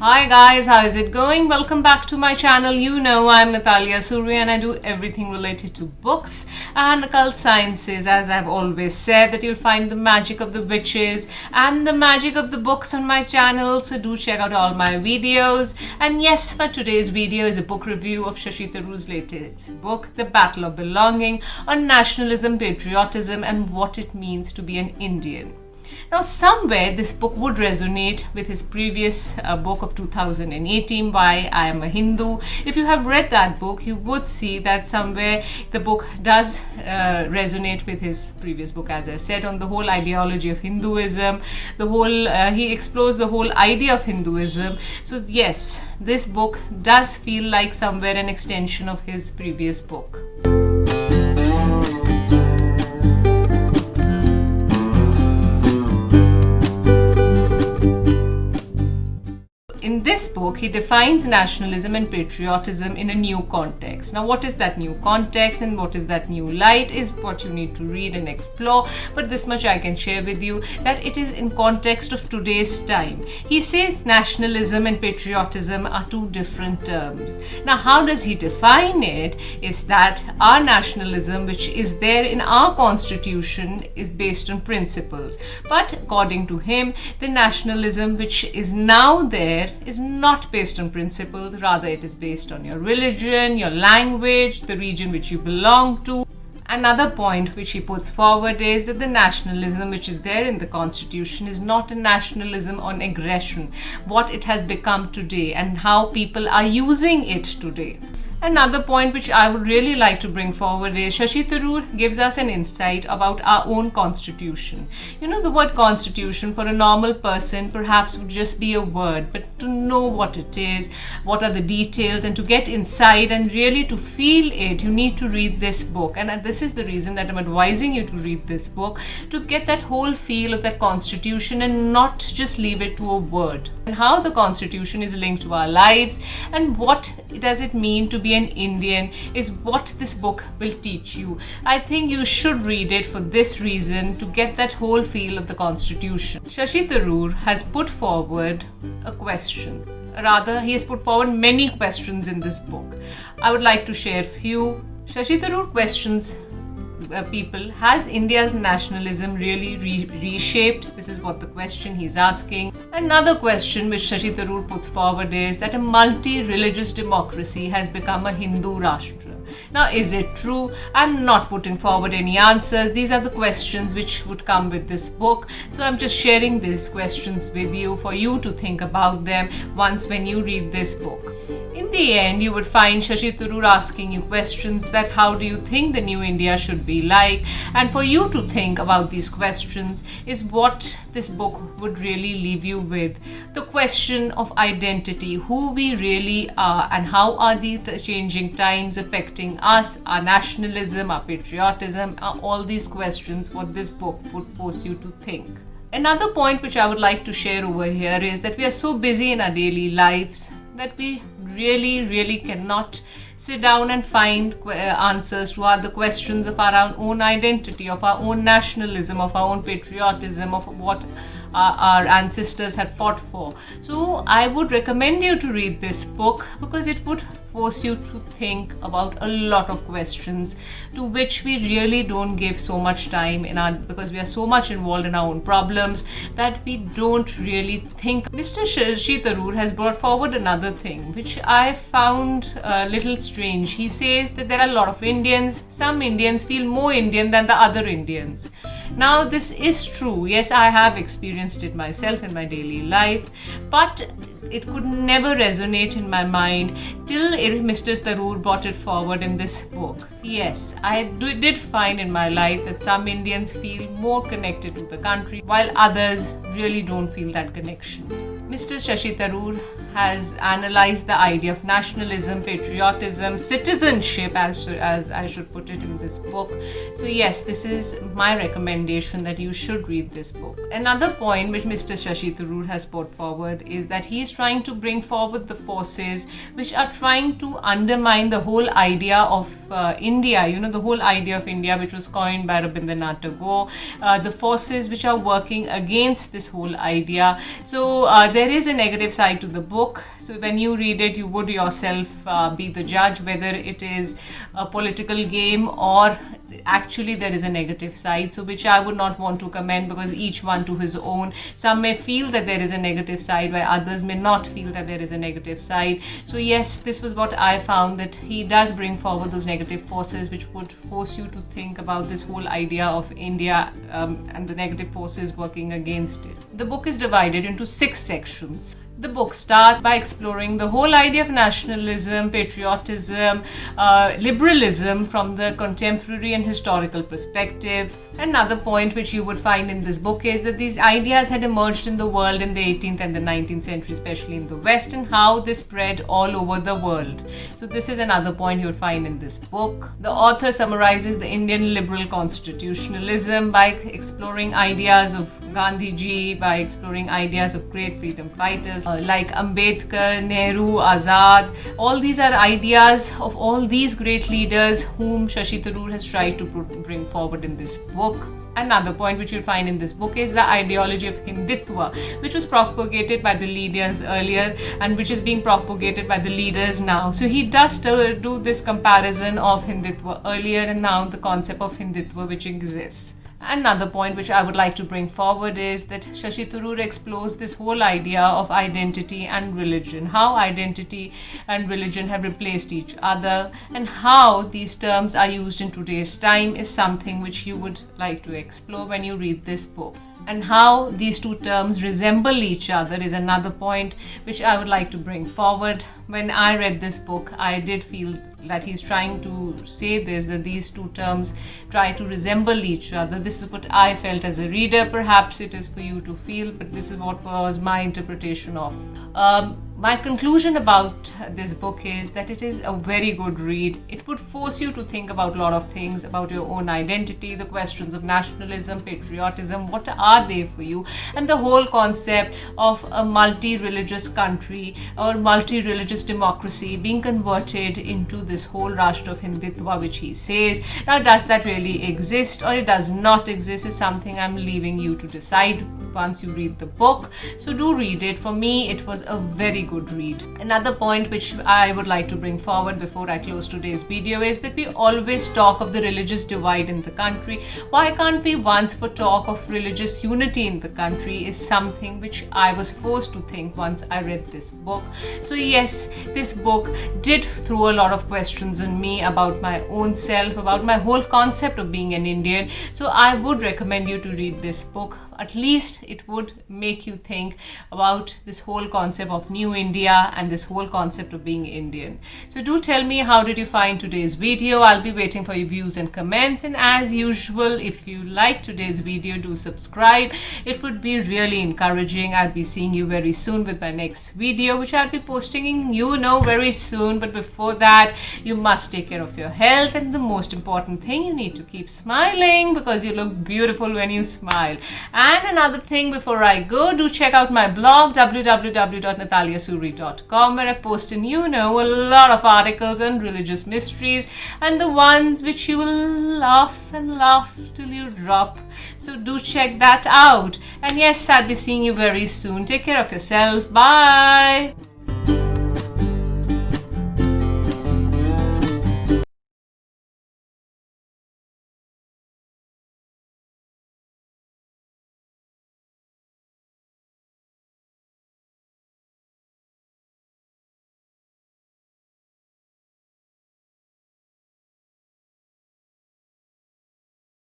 Hi guys, how is it going? Welcome back to my channel. You know I'm Natalia Surya and I do everything related to books and occult sciences. As I've always said, that you'll find the magic of the witches and the magic of the books on my channel, so do check out all my videos. And yes, for today's video is a book review of Shashi Tharoor's latest book, The Battle of Belonging, on nationalism, patriotism and what it means to be an Indian. Now, somewhere this book would resonate with his previous book of 2018, Why I Am a Hindu. If you have read that book, you would see that somewhere the book does resonate with his previous book, as I said, on the whole ideology of Hinduism. He explores the whole idea of Hinduism. So yes, this book does feel like somewhere an extension of his previous book. In this book, he defines nationalism and patriotism in a new context. Now, what is that new context and what is that new light is what you need to read and explore. But this much I can share with you, that it is in context of today's time. He says nationalism and patriotism are two different terms. Now, how does he define it? Is that our nationalism, which is there in our constitution, is based on principles. But according to him, the nationalism which is now there is not based on principles, rather it is based on your religion, your language, the region which you belong to. Another point which he puts forward is that the nationalism which is there in the constitution is not a nationalism on aggression, what it has become today and how people are using it today. Another point which I would really like to bring forward is Shashi Tharoor gives us an insight about our own constitution. You know, the word constitution for a normal person perhaps would just be a word, but to know what it is, what are the details, and to get inside and really to feel it, you need to read this book. And this is the reason that I'm advising you to read this book, to get that whole feel of that constitution and not just leave it to a word. And how the constitution is linked to our lives and what does it mean to be an Indian is what this book will teach you. I think you should read it for this reason, to get that whole feel of the constitution. Shashi Tharoor has put forward a question. Rather, he has put forward many questions in this book. I would like to share a few. Shashi Tharoor questions people, has India's nationalism really reshaped? This is what the question he's asking. Another question which Shashi Tharoor puts forward is that a multi-religious democracy has become a Hindu Rashtra. Now, is it true? I'm not putting forward any answers. These are the questions which would come with this book. So I'm just sharing these questions with you for you to think about them when you read this book. In the end, you would find Shashi Tharoor asking you questions that how do you think the new India should be like? And for you to think about these questions is what this book would really leave you with. The question of identity, who we really are and how are the changing times affecting us, our nationalism, our patriotism, all these questions, what this book would force you to think. Another point which I would like to share over here is that we are so busy in our daily lives that we really cannot sit down and find answers to the questions of our own identity, of our own nationalism, of our own patriotism, of what our ancestors had fought for. So I would recommend you to read this book because it would force you to think about a lot of questions to which we really don't give so much time because we are so much involved in our own problems that we don't really think. Mr. Shashi Tharoor has brought forward another thing which I found a little strange. He says that there are a lot of Indians. Some Indians feel more Indian than the other Indians. Now, this is true. Yes, I have experienced it myself in my daily life, but it could never resonate in my mind till Mr. Tharoor brought it forward in this book. Yes, I did find in my life that some Indians feel more connected to the country while others really don't feel that connection. Mr. Shashi Tharoor has analyzed the idea of nationalism, patriotism, citizenship, as I should put it in this book. So yes, this is my recommendation that you should read this book. Another point which Mr. Shashi Tharoor has put forward is that he is trying to bring forward the forces which are trying to undermine the whole idea of India, the whole idea of India which was coined by Rabindranath Tagore, the forces which are working against this whole idea. So there is a negative side to the book. book. So when you read it, you would yourself be the judge whether it is a political game or actually there is a negative side. So which I would not want to comment, because each one to his own. Some may feel that there is a negative side, while others may not feel that there is a negative side. So yes, this was what I found, that he does bring forward those negative forces which would force you to think about this whole idea of India and the negative forces working against it. The book is divided into 6 sections. The book starts by exploring the whole idea of nationalism, patriotism, liberalism from the contemporary and historical perspective. Another point which you would find in this book is that these ideas had emerged in the world in the 18th and the 19th century, especially in the West, and how they spread all over the world. So this is another point you would find in this book. The author summarizes the Indian liberal constitutionalism by exploring ideas of Gandhiji, by exploring ideas of great freedom fighters like Ambedkar, Nehru, Azad. All these are ideas of all these great leaders whom Shashi Tharoor has tried to bring forward in this book. Another point which you'll find in this book is the ideology of Hindutva, which was propagated by the leaders earlier and which is being propagated by the leaders now. So he does do this comparison of Hindutva earlier and now the concept of Hindutva which exists. Another point which I would like to bring forward is that Shashi Tharoor explores this whole idea of identity and religion, how identity and religion have replaced each other, and how these terms are used in today's time is something which you would like to explore when you read this book. And how these two terms resemble each other is another point which I would like to bring forward. When I read this book, I did feel that he's trying to say this, that these two terms try to resemble each other. This is what I felt as a reader. Perhaps it is for you to feel, but this is what was my interpretation of. My conclusion about this book is that it is a very good read. It would force you to think about a lot of things, about your own identity, the questions of nationalism, patriotism, what are they for you, and the whole concept of a multi-religious country or multi-religious democracy being converted into this whole Rashtra of Hindutva which he says. Now, does that really exist or it does not exist is something I'm leaving you to decide once you read the book. So do read it. For me, it was a very good read. Another point which I would like to bring forward before I close today's video is that we always talk of the religious divide in the country. Why can't we once for talk of religious unity in the country is something which I was forced to think once I read this book. So yes, this book did throw a lot of questions on me about my own self, about my whole concept of being an Indian. So I would recommend you to read this book. At least it would make you think about this whole concept of New India and this whole concept of being Indian. So do tell me, how did you find today's video? I'll be waiting for your views and comments, and as usual, if you like today's video, do subscribe. It would be really encouraging. I'll be seeing you very soon with my next video, which I'll be posting very soon. But before that, you must take care of your health, and the most important thing, you need to keep smiling because you look beautiful when you smile. And another thing before I go, do check out my blog www.nataliasuri.com, where I post a lot of articles on religious mysteries and the ones which you will laugh and laugh till you drop. So do check that out. And yes, I'll be seeing you very soon. Take care of yourself. Bye.